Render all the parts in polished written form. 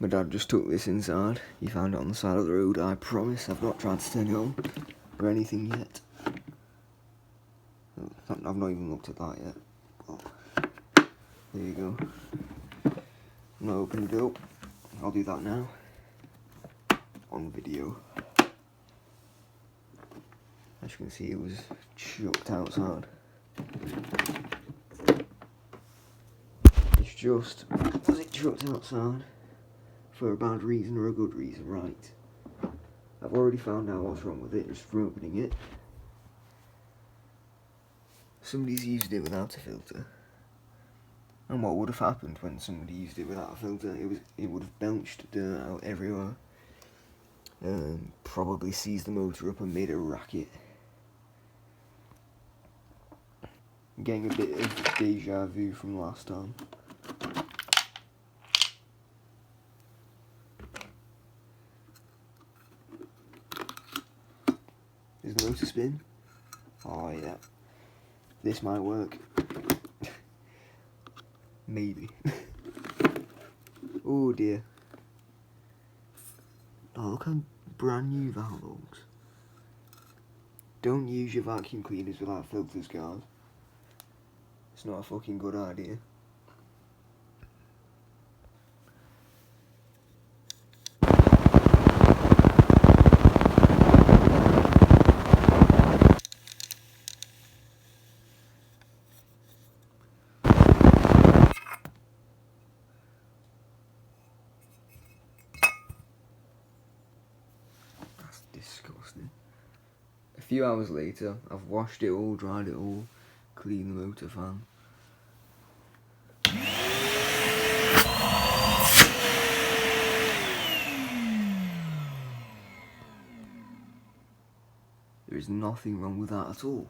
My dad just took this inside. He found it on the side of the road. I promise I've not tried to turn it on or anything yet. I've not even looked at that yet. But there you go. I'm not opening it up. I'll do that now. On video. As you can see, it was chucked outside. It's just, was it chucked outside? For a bad reason or a good reason, right? I've already found out what's wrong with it just from opening it. Somebody's used it without a filter. And what would have happened when somebody used it without a filter? It would have belched dirt out everywhere. Probably seized the motor up and made a racket. I'm getting a bit of deja vu from last time. Is the motor spin? Oh yeah. This might work. Maybe. Oh dear. Oh, look how brand new that looks. Don't use your vacuum cleaners without filters, guys. It's not a fucking good idea. That's disgusting. A few hours later, I've washed it all, dried it all, cleaned the motor fan. There is nothing wrong with that at all.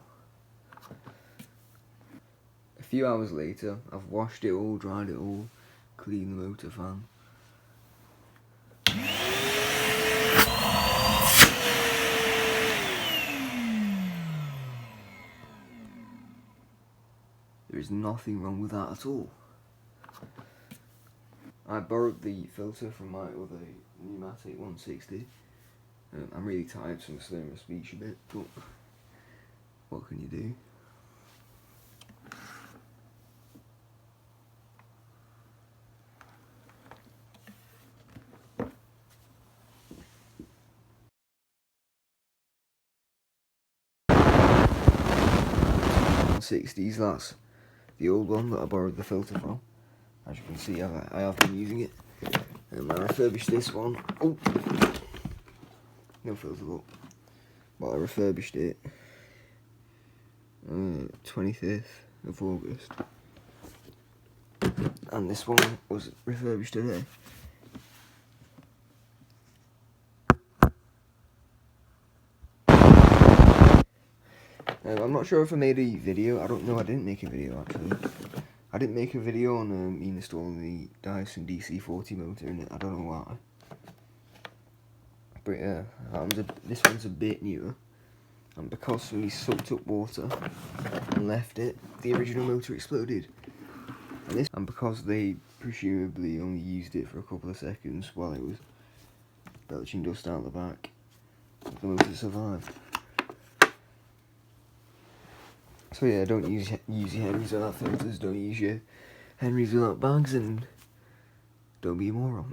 A few hours later, I've washed it all, dried it all, cleaned the motor fan. There is nothing wrong with that at all. I borrowed the filter from my other pneumatic 160. I'm really tired, so I'm slurring my speech a bit, but what can you do? '60s, that's the old one that I borrowed the filter from. As you can see, I have been using it. I refurbished this one. Oh, no filter, look. But I refurbished it 25th of August. And this one was refurbished today. I'm not sure if I made a video. I don't know. I didn't make a video actually. I didn't make a video on me installing the Dyson DC40 motor in it. I don't know why. But yeah, this one's a bit newer. And because we sucked up water and left it, the original motor exploded. And because they presumably only used it for a couple of seconds while it was belching dust out the back, the motor survived. So yeah, don't use your Henrys without filters, don't use your Henrys without bags, and don't be a moron.